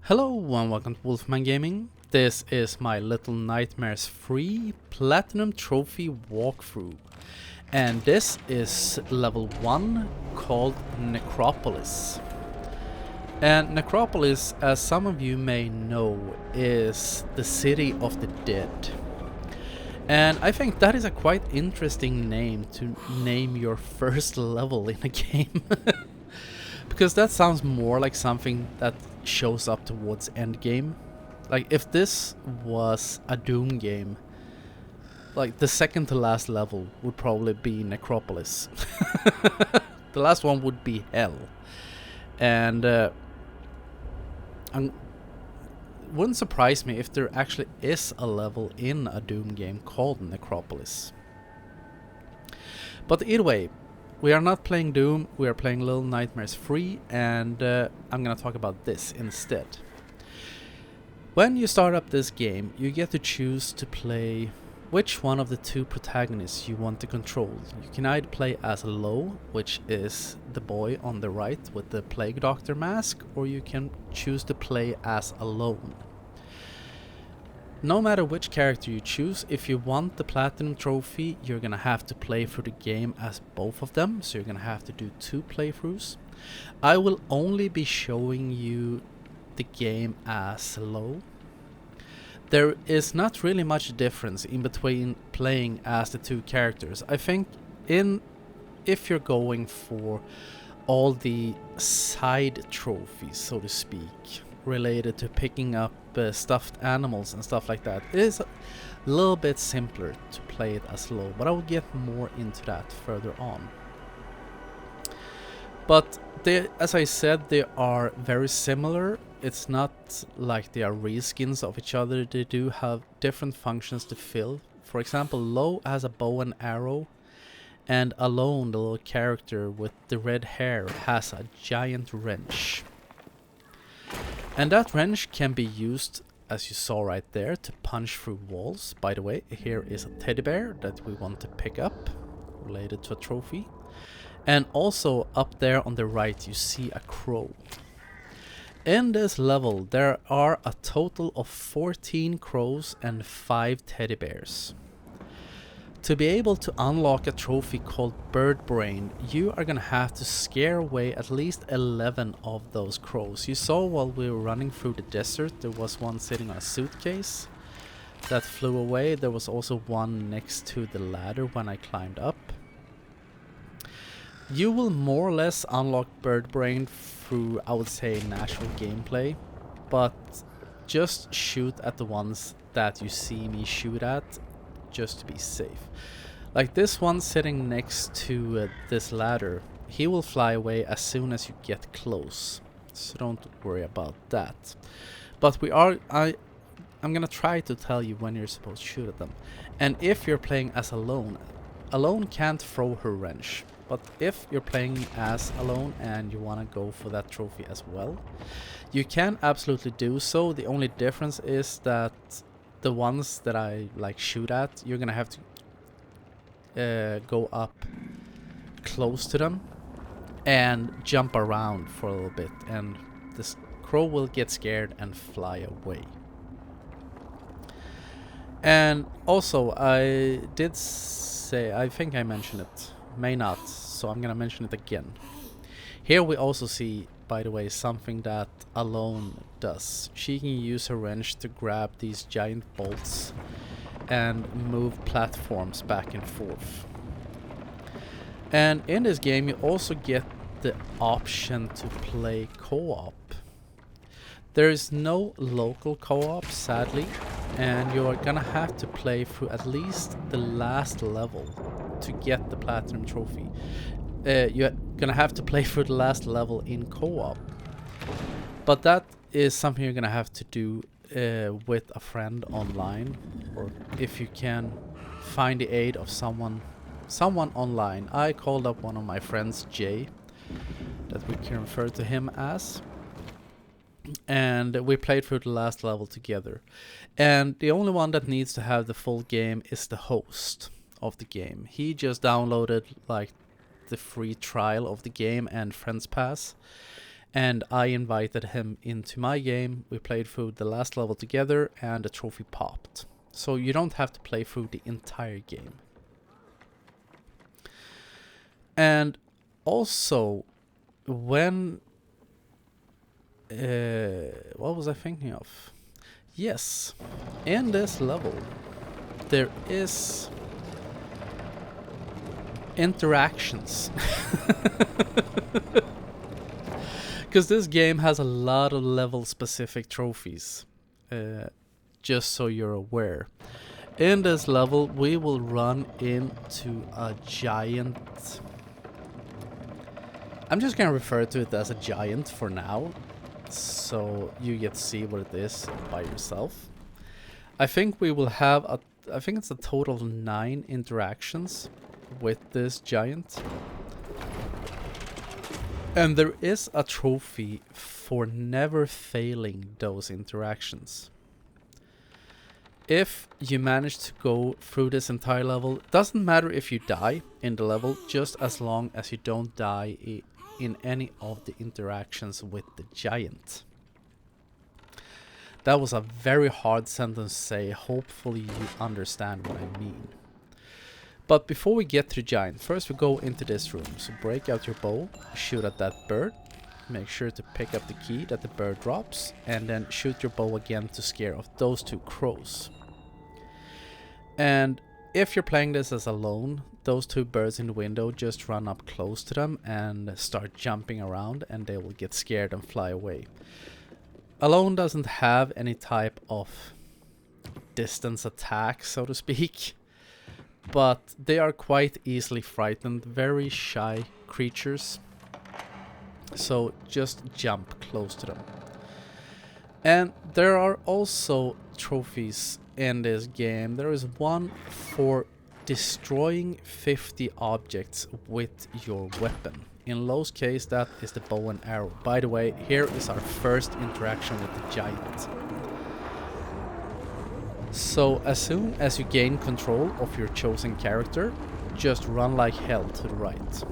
Hello and welcome to Wolfman Gaming. This is my Little Nightmares free Platinum Trophy walkthrough. And this is level 1 called Necropolis. And Necropolis, as some of you may know, is the city of the dead. And I think that is a quite interesting name to name your first level in a game. Because that sounds more like something that shows up towards endgame. Like if this was a Doom game, like the second to last level would probably be Necropolis. The last one would be Hell. And wouldn't surprise me if there actually is a level in a Doom game called Necropolis. But either way, we are not playing Doom, we are playing Little Nightmares free, and I'm gonna talk about this instead. When you start up this game, you get to choose to play which one of the two protagonists you want to control. You can either play as Lo, which is the boy on the right with the Plague Doctor mask, or you can choose to play as Alone. No matter which character you choose, if you want the Platinum Trophy, you're gonna have to play through the game as both of them, so you're gonna have to do 2 playthroughs. I will only be showing you the game as Lo. There is not really much difference in between playing as the 2 characters. I think if you're going for all the side trophies, so to speak, related to picking up stuffed animals and stuff like that, it is a little bit simpler to play it as Lo, but I will get more into that further on. But as I said, they are very similar. It's not like they are reskins of each other. They do have different functions to fill. For example, Lo has a bow and arrow, and Alone, the little character with the red hair, has a giant wrench. And that wrench can be used, as you saw right there, to punch through walls. By the way, here is a teddy bear that we want to pick up, related to a trophy. And also up there on the right you see a crow. In this level there are a total of 14 crows and 5 teddy bears. To be able to unlock a trophy called Bird Brain, you are gonna have to scare away at least 11 of those crows. You saw while we were running through the desert, there was one sitting on a suitcase that flew away. There was also one next to the ladder when I climbed up. You will more or less unlock Bird Brain through, I would say, natural gameplay, but just shoot at the ones that you see me shoot at, just to be safe. Like this one sitting next to this ladder, he will fly away as soon as you get close, so don't worry about that. But I'm gonna try to tell you when you're supposed to shoot at them. And if you're playing as Alone can't throw her wrench. But if you're playing as Alone and you want to go for that trophy as well, you can absolutely do so. The only difference is that the ones that I shoot at, you're gonna have to go up close to them and jump around for a little bit, and this crow will get scared and fly away. And also, I did say, I think I mentioned it, may not, so I'm gonna mention it again. Here we also see, by the way, something that Alone does. She can use her wrench to grab these giant bolts and move platforms back and forth. And in this game you also get the option to play co-op. There is no local co-op, sadly, and you're gonna have to play through at least the last level to get the Platinum Trophy. You're gonna have to play through the last level in co-op, but that is something you're gonna have to do with a friend online, or if you can find the aid of someone online. I called up one of my friends, Jay, that we can refer to him as, and we played through the last level together. And the only one that needs to have the full game is the host of the game. He just downloaded the free trial of the game and Friends Pass, and I invited him into my game. We played through the last level together and the trophy popped. So you don't have to play through the entire game. And also, when... what was I thinking of? Yes, in this level, there is interactions. Because this game has a lot of level-specific trophies, just so you're aware. In this level, we will run into a giant... I'm just gonna refer to it as a giant for now, so you get to see what it is by yourself. I think we will have I think it's a total of 9 interactions with this giant. And there is a trophy for never failing those interactions. If you manage to go through this entire level, doesn't matter if you die in the level, just as long as you don't die in any of the interactions with the giant. That was a very hard sentence to say. Hopefully you understand what I mean. But before we get to the giant, first we go into this room. So break out your bow, shoot at that bird, make sure to pick up the key that the bird drops, and then shoot your bow again to scare off those 2 crows. And if you're playing this as alone, those 2 birds in the window, just run up close to them and start jumping around, and they will get scared and fly away. Alone doesn't have any type of distance attack, so to speak. But they are quite easily frightened, very shy creatures. So just jump close to them. And there are also trophies in this game. There is one for destroying 50 objects with your weapon. In Lowe's case, that is the bow and arrow. By the way, here is our first interaction with the giant. So as soon as you gain control of your chosen character, just run like hell to the right.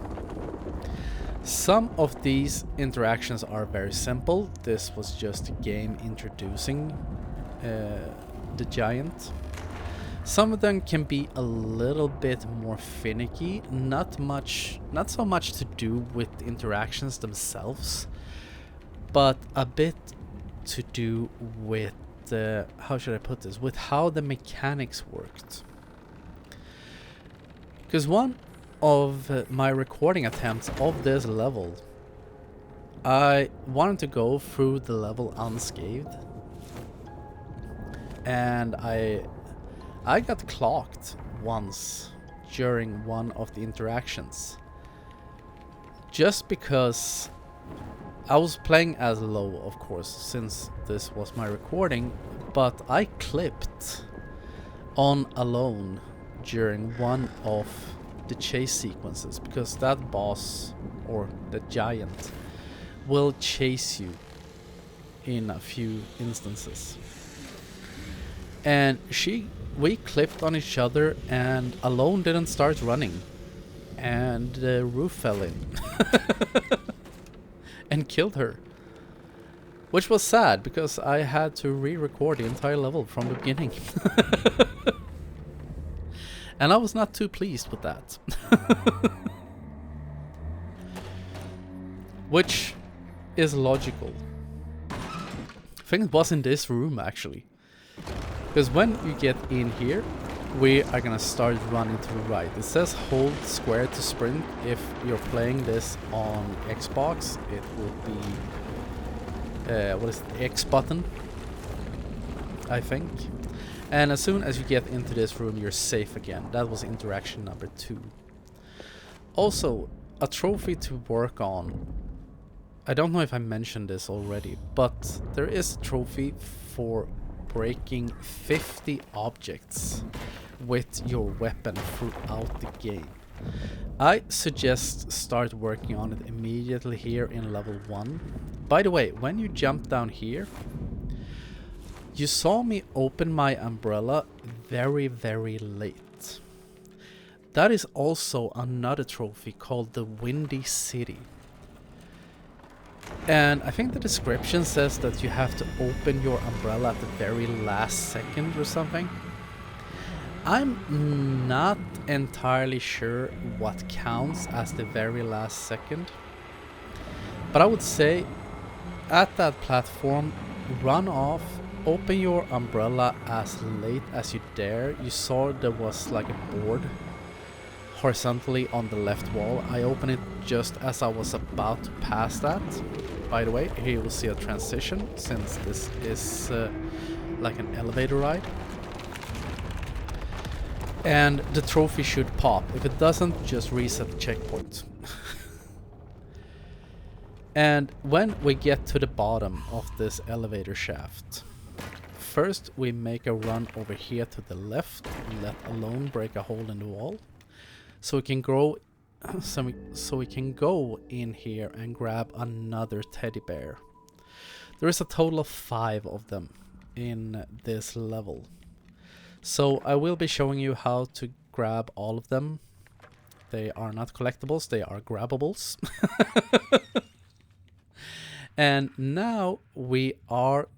Some of these interactions are very simple. This was just a game introducing the giant. Some of them can be a little bit more finicky, not so much to do with the interactions themselves, but a bit to do with how should I put this? With how the mechanics worked. Because one of my recording attempts of this level, I wanted to go through the level unscathed, and I got clocked once during one of the interactions, just because I was playing as low, of course, since this was my recording, but I clipped on alone during one of the chase sequences, because that boss, or the giant, will chase you in a few instances. And we clipped on each other, and alone didn't start running, and the roof fell in. And killed her. Which was sad, because I had to re-record the entire level from the beginning. And I was not too pleased with that. Which is logical. I think it was in this room, actually. Because when you get in here, we are gonna start running to the right. It says hold square to sprint. If you're playing this on Xbox, it would be what is it, the X button, I think. And as soon as you get into this room, you're safe again. That was interaction number 2. Also, a trophy to work on. I don't know if I mentioned this already, but there is a trophy for breaking 50 objects with your weapon throughout the game. I suggest start working on it immediately here in level 1. By the way, when you jump down here, you saw me open my umbrella very, very late. That is also another trophy called the Windy City. And I think the description says that you have to open your umbrella at the very last second or something. I'm not entirely sure what counts as the very last second. But I would say at that platform, run off, open your umbrella as late as you dare. You saw there was like a board horizontally on the left wall. I opened it just as I was about to pass that. By the way, here you will see a transition since this is like an elevator ride. And the trophy should pop. If it doesn't, just reset the checkpoint. And when we get to the bottom of this elevator shaft, first we make a run over here to the left, let alone break a hole in the wall. So we can grow, so we can go in here and grab another teddy bear. There is a total of 5 of them in this level. So I will be showing you how to grab all of them. They are not collectibles, they are grabbables. And now we are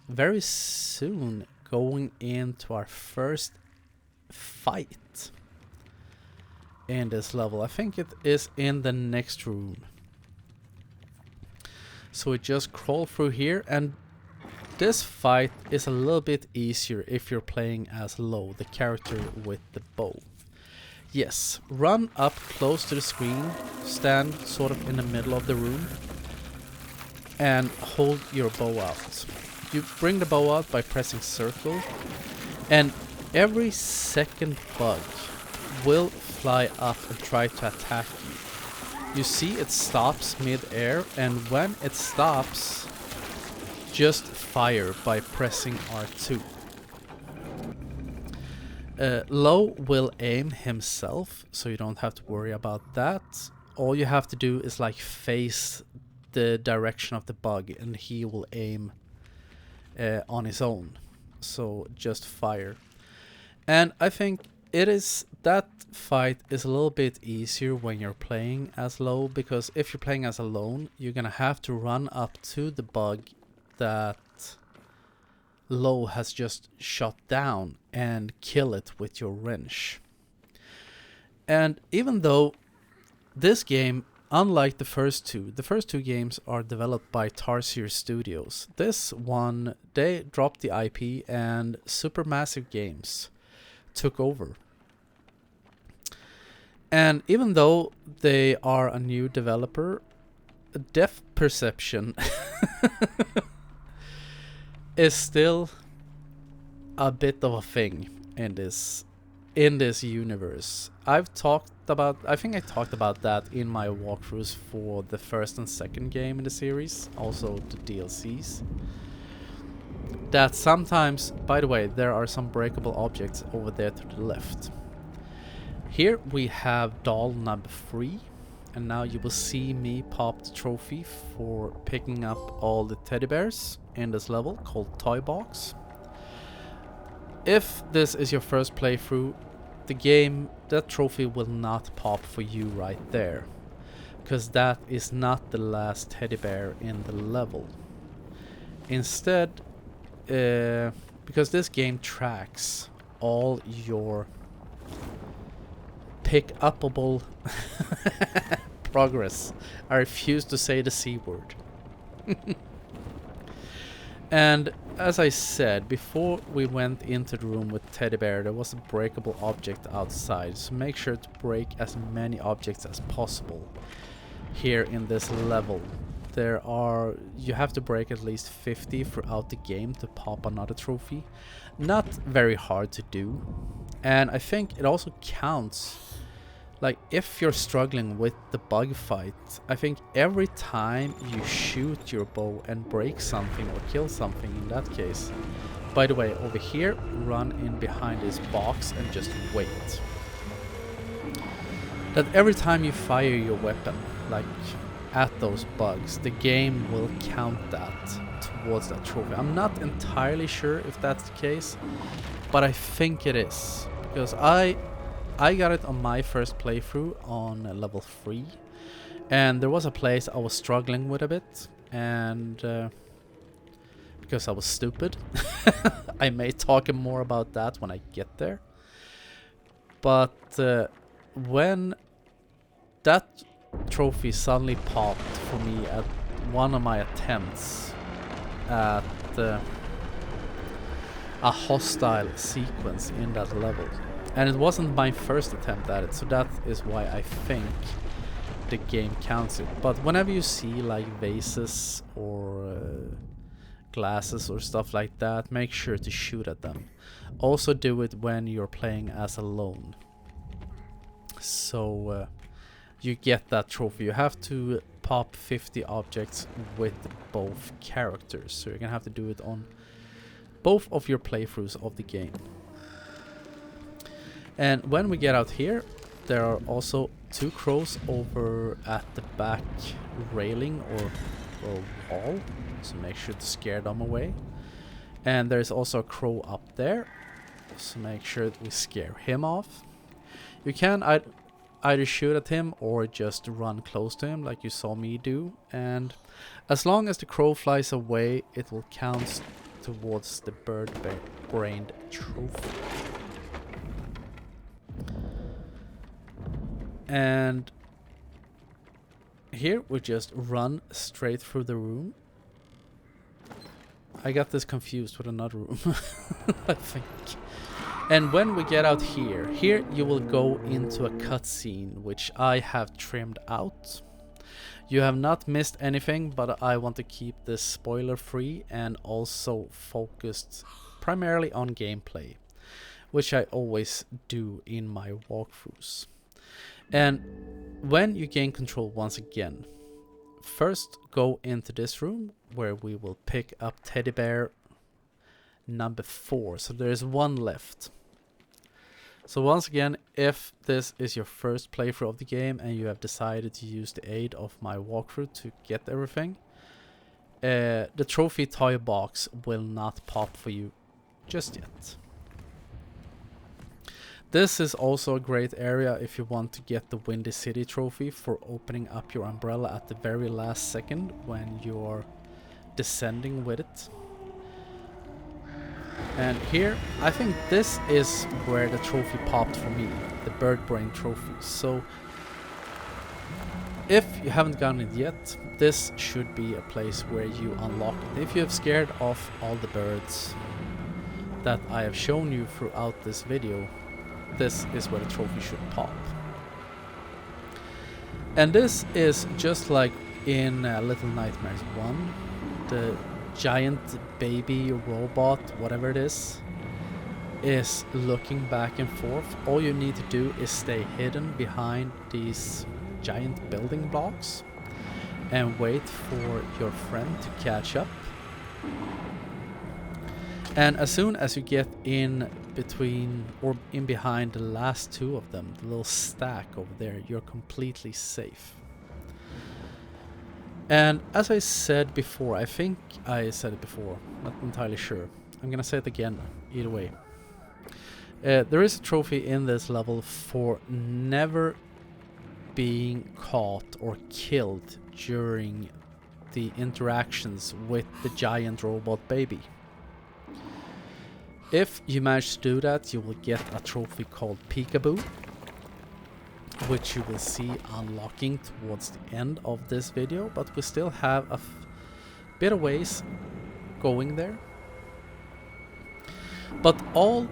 very soon going into our first fight in this level. I think it is in the next room. So we just crawl through here, and this fight is a little bit easier if you're playing as Low, the character with the bow. Yes, run up close to the screen, stand sort of in the middle of the room, and hold your bow out. You bring the bow out by pressing circle, and every second bug will fly up and try to attack you. You see it stops mid-air, and when it stops, just fire by pressing R2. Low will aim himself, so you don't have to worry about that. All you have to do is like face the direction of the bug, and he will aim on his own. So just fire. And I think that fight is a little bit easier when you're playing as Low, because if you're playing as alone, you're gonna have to run up to the bug that Low has just shot down and kill it with your wrench. And even though this game, unlike the first two games are developed by Tarsier Studios, this one, they dropped the IP and Supermassive Games took over. And even though they are a new developer, depth perception is still a bit of a thing in this universe. I think I talked about that in my walkthroughs for the first and second game in the series, also the DLCs. That sometimes, by the way, there are some breakable objects over there to the left. Here we have doll number 3, and now you will see me pop the trophy for picking up all the teddy bears in this level called Toy Box. If this is your first playthrough, that trophy will not pop for you right there, because that is not the last teddy bear in the level. Instead, because this game tracks all your pick-upable progress. I refuse to say the C word. And as I said, before we went into the room with Teddy Bear, there was a breakable object outside, so make sure to break as many objects as possible here in this level. You have to break at least 50 throughout the game to pop another trophy. Not very hard to do. And I think it also counts, like if you're struggling with the bug fight, I think every time you shoot your bow and break something or kill something in that case. By the way, over here, run in behind this box and just wait. That every time you fire your weapon, like at those bugs, the game will count that towards that trophy. I'm not entirely sure if that's the case, but I think it is, because I got it on my first playthrough on level 3, and there was a place I was struggling with a bit, and because I was stupid. I may talk more about that when I get there. But when that trophy suddenly popped for me at one of my attempts at a hostile sequence in that level, and it wasn't my first attempt at it, so that is why I think the game counts it. But whenever you see like vases or glasses or stuff like that, make sure to shoot at them. Also do it when you're playing as alone, so you get that trophy. You have to pop 50 objects with both characters, so you're gonna have to do it on both of your playthroughs of the game. And when we get out here, there are also 2 crows over at the back railing or wall, so make sure to scare them away. And there's also a crow up there, so make sure that we scare him off. You can either shoot at him or just run close to him like you saw me do, and as long as the crow flies away, it will count towards the bird-brained trophy. And here we just run straight through the room. I got this confused with another room, I think. And when we get out here you will go into a cutscene which I have trimmed out. You have not missed anything, but I want to keep this spoiler free and also focused primarily on gameplay, which I always do in my walkthroughs. And when you gain control once again, first go into this room where we will pick up teddy bear number 4. So there's 1 left. So once again, if this is your first playthrough of the game and you have decided to use the aid of my walkthrough to get everything, the trophy toy box will not pop for you just yet. This is also a great area if you want to get the Windy City trophy for opening up your umbrella at the very last second when you're descending with it. And here, I think this is where the trophy popped for me, the bird brain trophy. So if you haven't gotten it yet, this should be a place where you unlock it. If you have scared off all the birds that I have shown you throughout this video, this is where the trophy should pop. And this is just like in Little Nightmares 1, the giant baby robot, whatever it is looking back and forth. All you need to do is stay hidden behind these giant building blocks and wait for your friend to catch up. And as soon as you get in between or in behind the last 2 of them, the little stack over there, you're completely safe. And as I said before, I think I said it before, not entirely sure. I'm gonna say it again, either way. There is a trophy in this level for never being caught or killed during the interactions with the giant robot baby. If you manage to do that, you will get a trophy called Peekaboo, which you will see unlocking towards the end of this video, but we still have a bit of ways going there. But all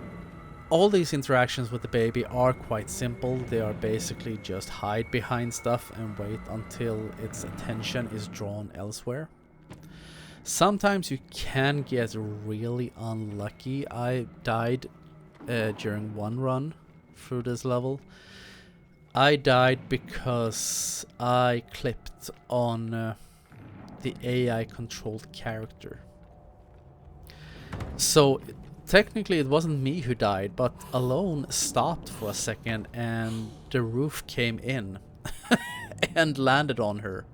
these interactions with the baby are quite simple. They are basically just hide behind stuff and wait until its attention is drawn elsewhere. Sometimes you can get really unlucky. I died during one run through this level. I died because I clipped on the AI controlled character. So technically it wasn't me who died, but Alone stopped for a second and the roof came in and landed on her.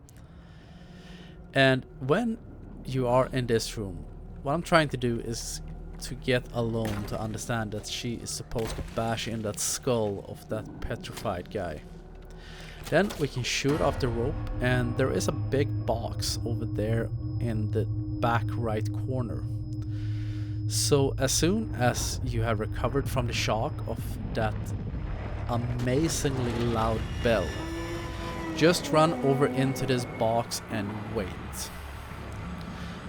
And when you are in this room, what I'm trying to do is to get Alone to understand that she is supposed to bash in that skull of that petrified guy. Then we can shoot off the rope, and there is a big box over there in the back right corner. So as soon as you have recovered from the shock of that amazingly loud bell, just run over into this box and wait.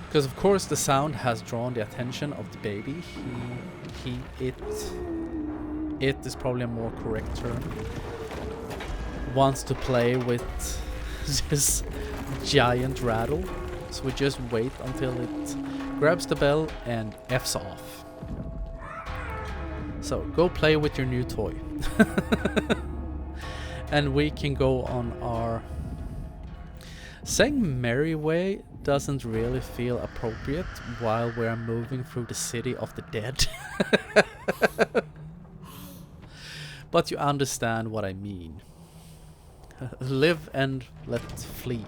Because of course the sound has drawn the attention of the baby. It is probably a more correct term. Wants to play with this giant rattle. So we just wait until it grabs the bell and F's off. So go play with your new toy. And we can go on our... Saying merry way doesn't really feel appropriate while we're moving through the city of the dead. But you understand what I mean. Live and let flee.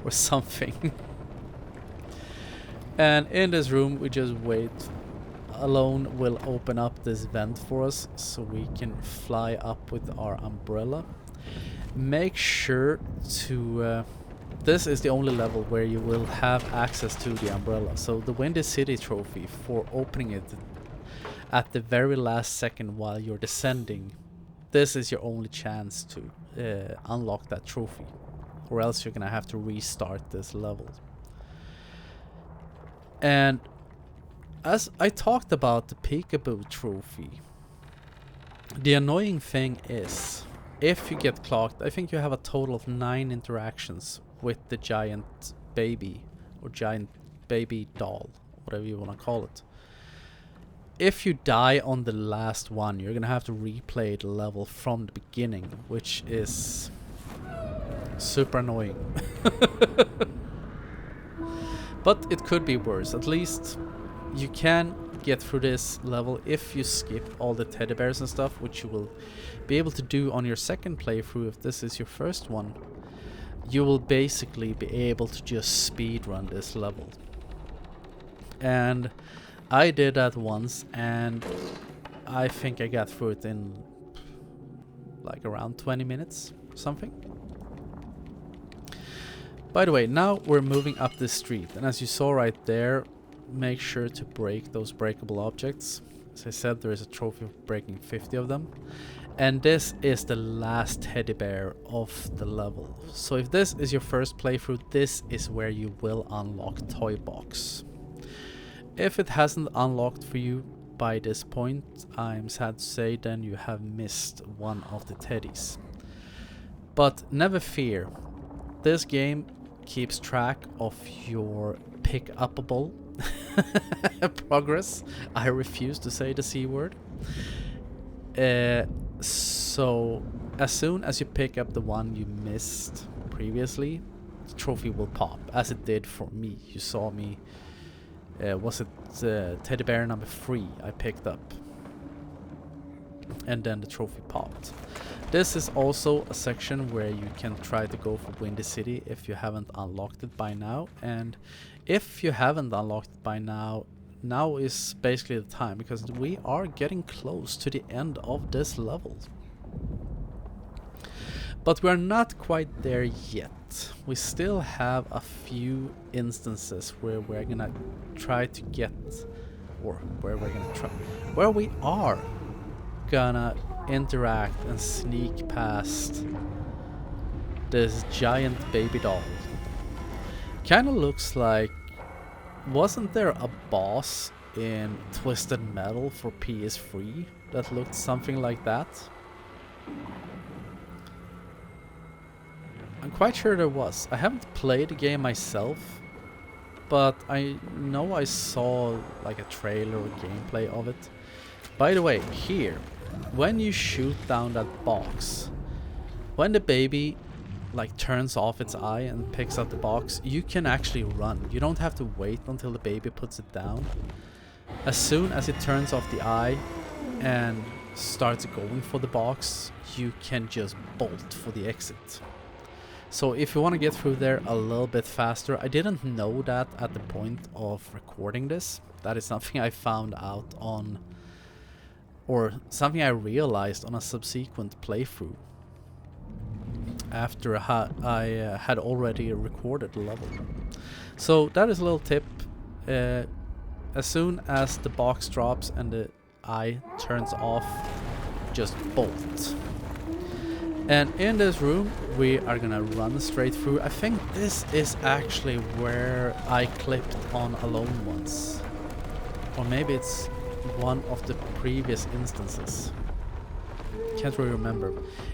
Or something. And in this room we just wait. Alone will open up this vent for us so we can fly up with our umbrella. Make sure to... this is the only level where you will have access to the umbrella. So the Windy City trophy for opening it at the very last second while you're descending. This is your only chance to unlock that trophy. Or else you're gonna have to restart this level. And as I talked about the Peekaboo trophy, the annoying thing is, if you get clocked, I think you have a total of 9 interactions with the giant baby, or giant baby doll, whatever you want to call it. If you die on the last one, you're gonna have to replay the level from the beginning, which is super annoying. But it could be worse. At least you can get through this level if you skip all the teddy bears and stuff, which you will be able to do on your second playthrough. If this is your first one, you will basically be able to just speedrun this level. And I did that once, and I think I got through it in like around 20 minutes or something. By the way, now we're moving up this street, and as you saw right there, make sure to break those breakable objects. As I said, there is a trophy of breaking 50 of them. And this is the last teddy bear of the level. So if this is your first playthrough, this is where you will unlock Toy Box. If it hasn't unlocked for you by this point, I'm sad to say, then you have missed one of the teddies. But never fear, this game keeps track of your pick-upable progress. I refuse to say the C word. So as soon as you pick up the one you missed previously, the trophy will pop, as it did for me. You saw me, was it teddy bear number 3 I picked up, and then the trophy popped. This is also a section where you can try to go for Windy City if you haven't unlocked it by now. And if you haven't unlocked it by now, now is basically the time, because we are getting close to the end of this level. But we're not quite there yet. We still have a few instances where we're gonna try to get, or where we are gonna interact and sneak past this giant baby doll. Kinda looks like, wasn't there a boss in Twisted Metal for PS3 that looked something like that? I'm quite sure there was. I haven't played the game myself, but I know I saw like a trailer or gameplay of it. By the way, here, when you shoot down that box, when the baby like turns off its eye and picks up the box, you can actually run. You don't have to wait until the baby puts it down. As soon as it turns off the eye and starts going for the box, you can just bolt for the exit. So if you want to get through there a little bit faster, I didn't know that at the point of recording this. That is something I found out on, or something I realized on a subsequent playthrough. after I had already recorded the level. So that is a little tip. As soon as the box drops and the eye turns off, just bolt. And in this room we are gonna run straight through. I think this is actually where I clipped on Alone once. Or maybe it's one of the previous instances. Can't really remember.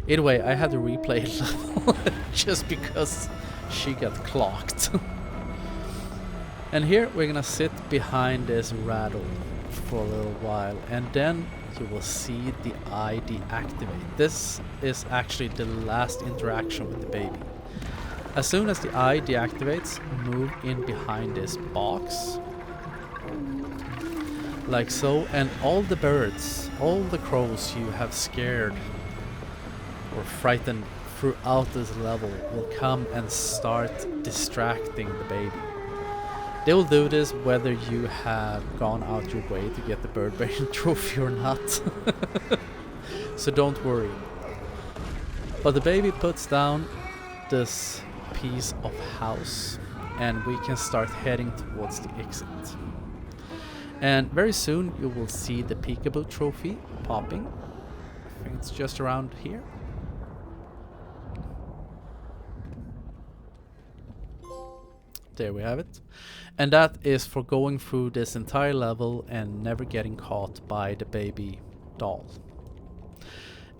Either way, I had to replay level just because she got clocked. And here we're gonna sit behind this rattle for a little while, and then you will see the eye deactivate. This is actually the last interaction with the baby. As soon as the eye deactivates, move in behind this box. Like so, and all the birds, all the crows you have scared or frightened throughout this level will come and start distracting the baby. They will do this whether you have gone out your way to get the bird brain trophy or not. So don't worry. But the baby puts down this piece of house and we can start heading towards the exit. And very soon you will see the Peekaboo trophy popping. I think it's just around here. There we have it. And that is for going through this entire level and never getting caught by the baby doll.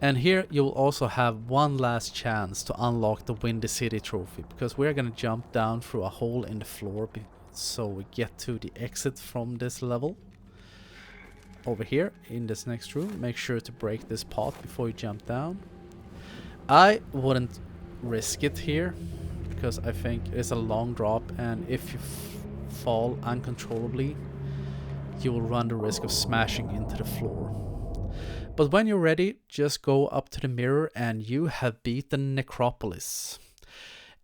And here you will also have one last chance to unlock the Windy City trophy, because we're gonna jump down through a hole in the floor so we get to the exit from this level. Over here in this next room, make sure to break this pot before you jump down. I wouldn't risk it here, because I think it's a long drop, and if you fall uncontrollably, you will run the risk of smashing into the floor. But when you're ready, just go up to the mirror and you have beaten Necropolis.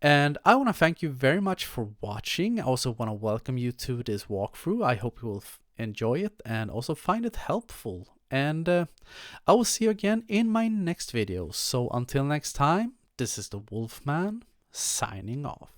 And I want to thank you very much for watching. I also want to welcome you to this walkthrough. I hope you will enjoy it and also find it helpful. And I will see you again in my next video. So until next time, this is the Wolfman signing off.